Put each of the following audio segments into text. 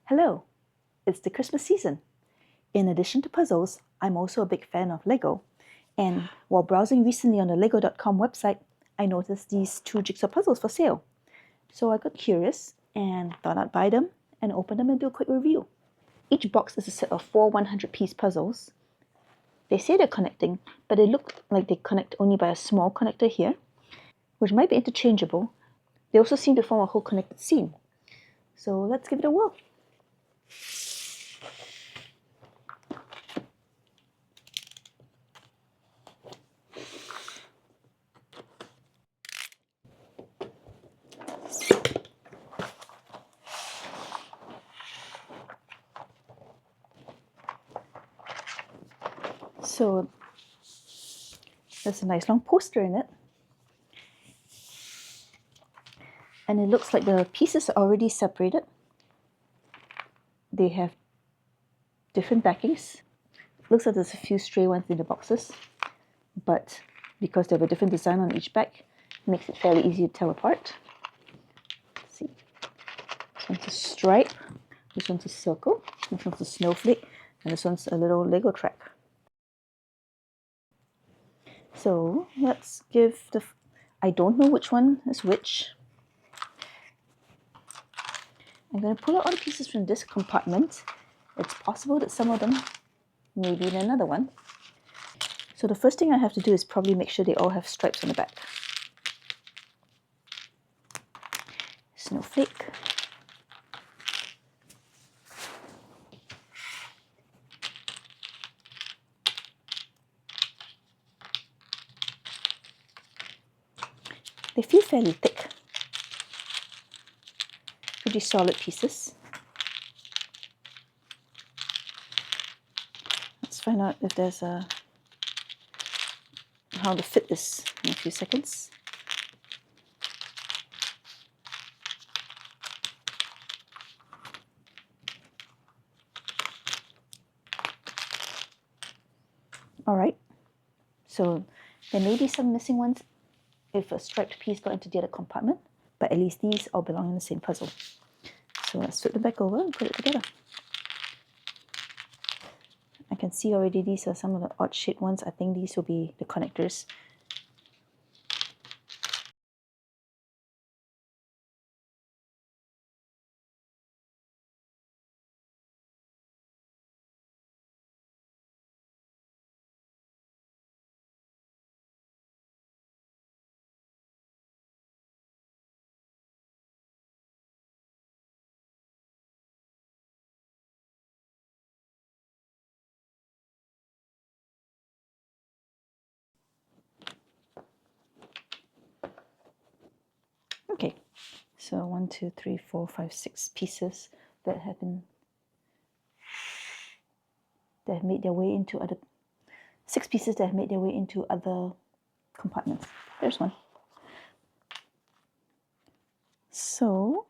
Hello, it's the Christmas season. In addition to puzzles, I'm also a big fan of Lego. And while browsing recently on the Lego.com website, I noticed these 2 jigsaw puzzles for sale. So I got curious and thought I'd buy them and open them and do a quick review. Each box is a set of 4 100-piece puzzles. They say they're connecting, but they look like they connect only by a small connector here, which might be interchangeable. They also seem to form a whole connected scene. So let's give it a whirl. So there's a nice long poster in it. And it looks like the pieces are already separated. They have different backings. Looks like there's a few stray ones in the boxes, but because they have a different design on each back, it makes it fairly easy to tell apart. Let's see, this one's a stripe, this one's a circle, this one's a snowflake, and this one's a little Lego track. So let's give the... I don't know which one is which. I'm going to pull out all the pieces from this compartment. It's possible that some of them may be in another one. So the first thing I have to do is probably make sure they all have stripes on the back. Snowflake. They feel fairly thick. Pretty solid pieces. Let's find out if there's how the fit is in a few seconds. Alright, so there may be some missing ones if a striped piece got into the other compartment, but at least these all belong in the same puzzle. So let's flip them back over and put it together. I can see already these are some of the odd shaped ones. I think these will be the connectors. Okay, so 1, 2, 3, 4, 5, 6 pieces that have made their way into other 6 pieces that have made their way into other compartments. There's one. So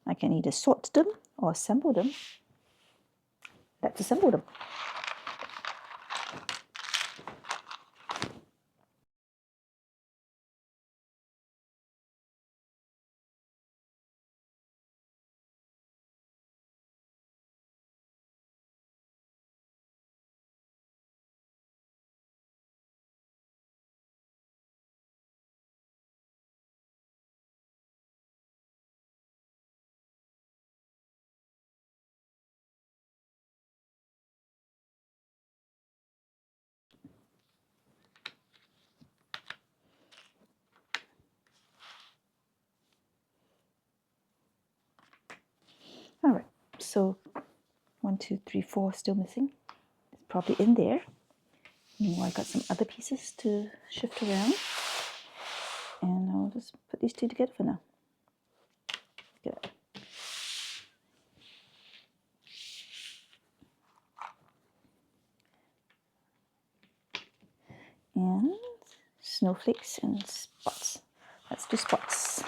I can either sort them or assemble them. Let's assemble them. All right, so 1, 2, 3, 4 still missing. It's probably in there. Meanwhile, I got some other pieces to shift around, and I'll just put these 2 together for now. Good. And snowflakes and spots. Let's do spots.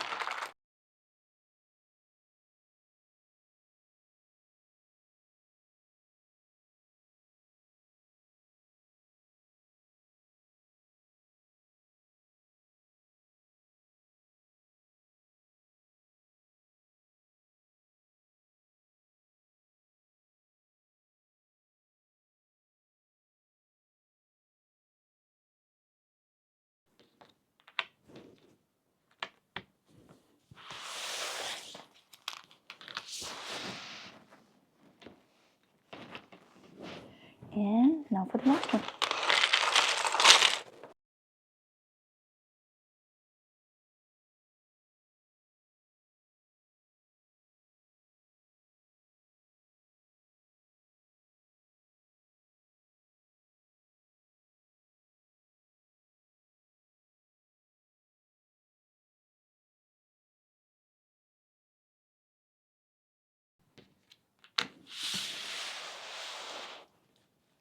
Now for the last one.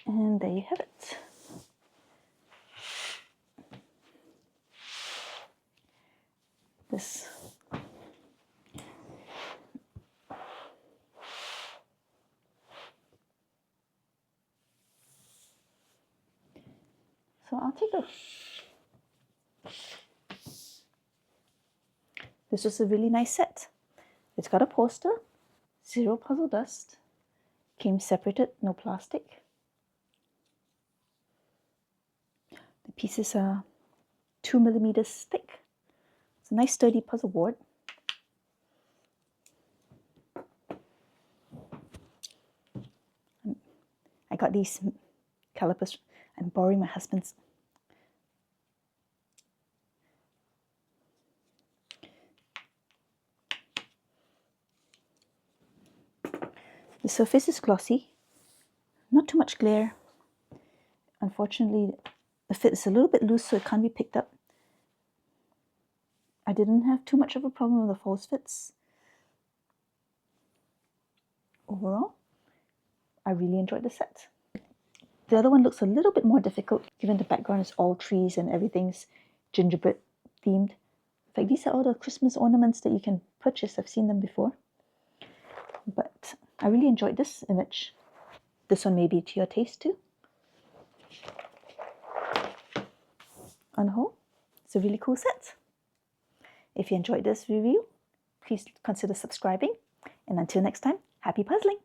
And there you have it. This So I'll take a... This was a really nice set. It's got a poster, 0 puzzle dust, came separated, no plastic. The pieces are 2 millimeters thick. It's a nice sturdy puzzle board. I got these calipers. I'm borrowing my husband's. The surface is glossy, not too much glare. Unfortunately, the fit is a little bit loose, so it can't be picked up. I didn't have too much of a problem with the false fits. Overall, I really enjoyed the set. The other one looks a little bit more difficult, given the background is all trees and everything's gingerbread themed. In fact, these are all the Christmas ornaments that you can purchase. I've seen them before. But I really enjoyed this image. This one may be to your taste too. On the whole, it's a really cool set. If you enjoyed this review, please consider subscribing. And until next time, happy puzzling!